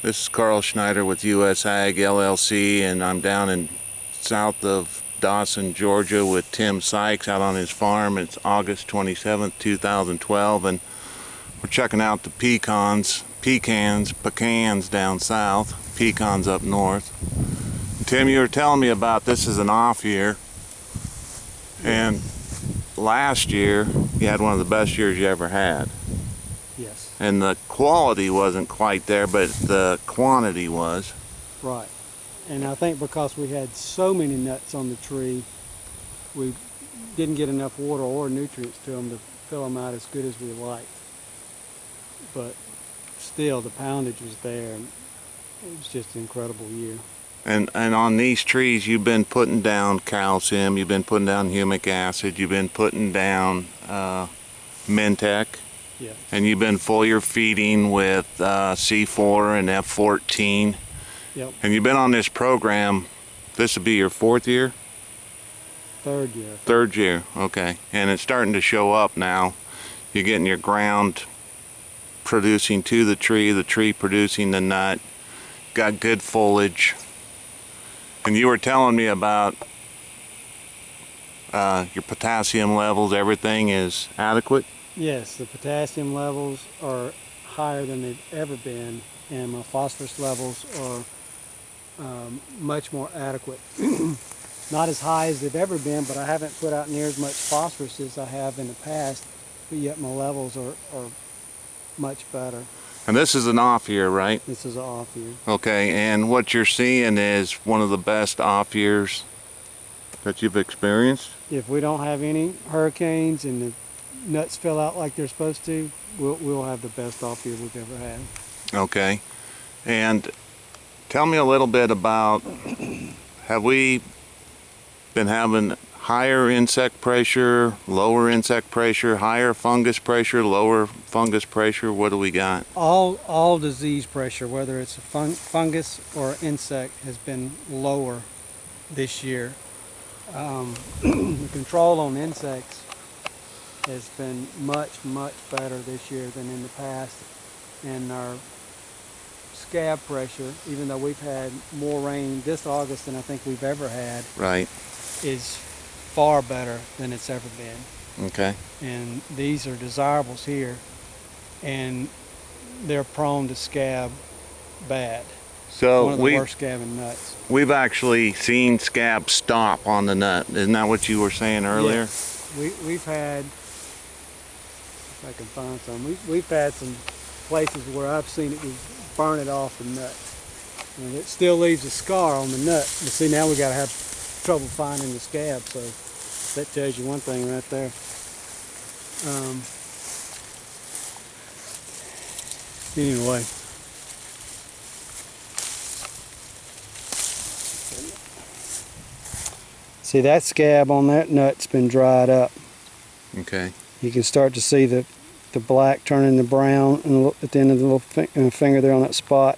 This is Carl Schneider with US Ag LLC, and I'm down in south of Dawson, Georgia with Tim Sikes out on his farm. It's August 27th, 2012, and we're checking out the pecans down south, pecans up north. Tim, you were telling me about this is an off year, and last year you had one of the best years you ever had. Yes. And the quality wasn't quite there, but the quantity was. Right. And I think because we had so many nuts on the tree, we didn't get enough water or nutrients to them to fill them out as good as we liked. But still, the poundage was there, and it was just an incredible year. And on these trees, you've been putting down calcium, you've been putting down humic acid, you've been putting down Mentec. Yes. And you've been foliar feeding with C4 and F14. Yep. And you've been on this program, this will be your fourth year? Third year. Third year, okay. And it's starting to show up now. You're getting your ground producing to the tree producing the nut. Got good foliage. And you were telling me about your potassium levels, everything is adequate? Yes, the potassium levels are higher than they've ever been, and my phosphorus levels are much more adequate. Not as high as they've ever been, but I haven't put out near as much phosphorus as I have in the past, but yet my levels are much better. And this is an off year, right? This is an off year. Okay, and what you're seeing is one of the best off years that you've experienced? If we don't have any hurricanes and the nuts fill out like they're supposed to, we'll have the best off year we've ever had. Okay, and tell me a little bit about, have we been having higher insect pressure, lower insect pressure, higher fungus pressure, lower fungus pressure? What do we got? All disease pressure, whether it's a fungus or insect, has been lower this year. The control on insects has been much better this year than in the past, and our scab pressure, even though we've had more rain this August than I think we've ever had, Right. is far better than it's ever been. Okay. And these are desirables here, and they're prone to scab bad. So one of the worst scabbing nuts. We've actually seen scab stop on the nut. Isn't that what you were saying earlier? Yes. We've had, if I can find some, we've had some places where I've seen it burn it off the nut. And it still leaves a scar on the nut. But see, now we got to have trouble finding the scab, so that tells you one thing right there. Anyway. See, that scab on that nut's been dried up. Okay. You can start to see the black turning to brown at the end of the little finger there on that spot,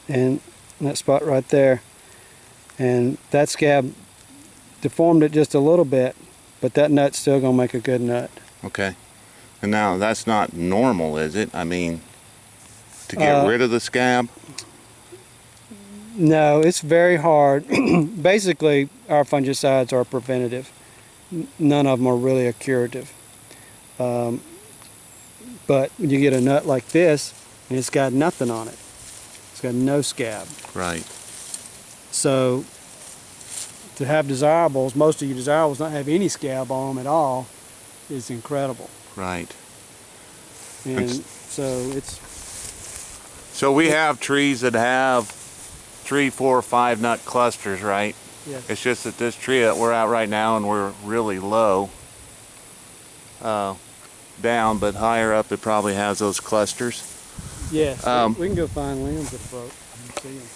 and that spot right there. And that scab deformed it just a little bit, but that nut's still going to make a good nut. Okay. And now that's not normal, is it? I mean, to get rid of the scab? No, it's very hard. Basically, our fungicides are preventative. None of them are really a curative. But when you get a nut like this, and it's got nothing on it. It's got no scab. Right. So, to have desirables, most of your desirables don't have any scab on them at all, is incredible. Right. And so it's... So we have trees that have 3, 4, 5 nut clusters, right? Yes. It's just that this tree that we're at right now, and we're really low down, but higher up it probably has those clusters. Yes, we can go find limbs that broke and see them.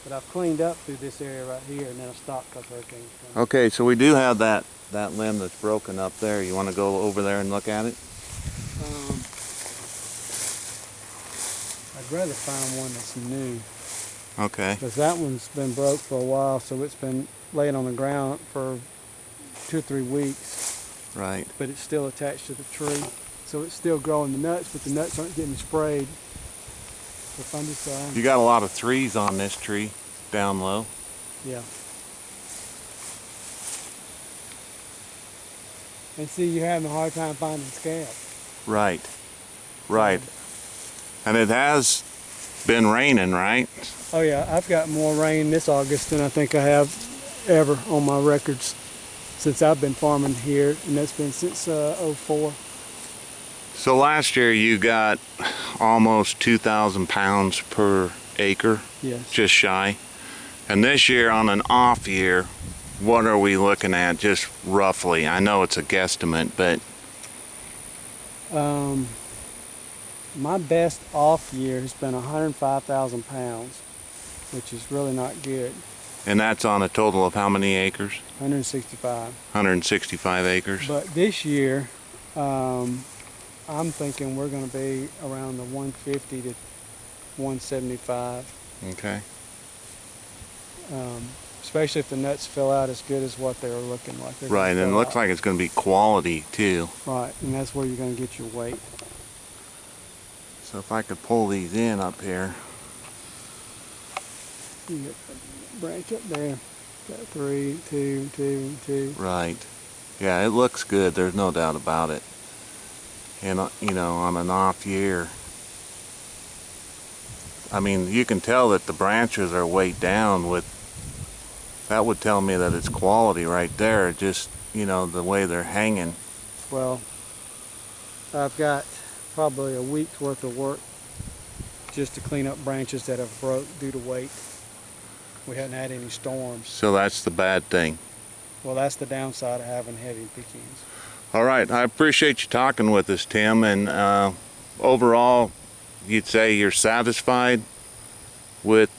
But I've cleaned up through this area right here, and then I stopped because hurricanes coming. Okay, so we do have that limb that's broken up there. You want to go over there and look at it? I'd rather find one that's new. Okay. Because that one's been broke for a while, so it's been laying on the ground for 2 or 3 weeks. Right. But it's still attached to the tree. So it's still growing the nuts, but the nuts aren't getting sprayed. the fungicide. You got a lot of threes on this tree down low. Yeah. And see, you're having a hard time finding scab. Right. Right. And it has been raining, right? Oh yeah, I've got more rain this August than I think I have ever on my records since I've been farming here, and that's been since '04. So last year you got almost 2,000 pounds per acre, Yes. just shy. And this year, on an off year, what are we looking at, just roughly? I know it's a guesstimate, but My best off year has been 105,000 pounds, which is really not good. and that's on a total of how many acres? 165. 165 acres. But this year, I'm thinking we're going to be around the 150 to 175. Okay. Especially if the nuts fill out as good as what they were looking like. They're gonna Right, and it fill looks out. like it's going to be quality too. Right, and that's where you're going to get your weight. So if I could pull these in up here. You get the branch up there. Got 3, 2, 2, 2. Right. Yeah, it looks good. There's no doubt about it. And, you know, on an off year, I mean, you can tell that the branches are weighed down with, that would tell me that it's quality right there, just, you know, the way they're hanging. Well, I've got probably a week's worth of work just to clean up branches that have broke due to weight. We hadn't had any storms. So that's the bad thing. Well, that's the downside of having heavy pecans. All right, I appreciate you talking with us, Tim, and overall, you'd say you're satisfied with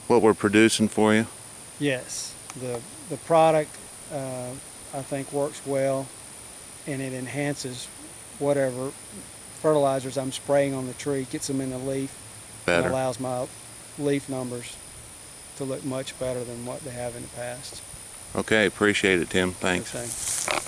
what we're producing for you? Yes, the product I think works well, and it enhances whatever fertilizers I'm spraying on the tree, gets them in the leaf, and Better. allows my leaf numbers to look much better than what they have in the past. Okay, appreciate it, Tim. Thanks. Okay.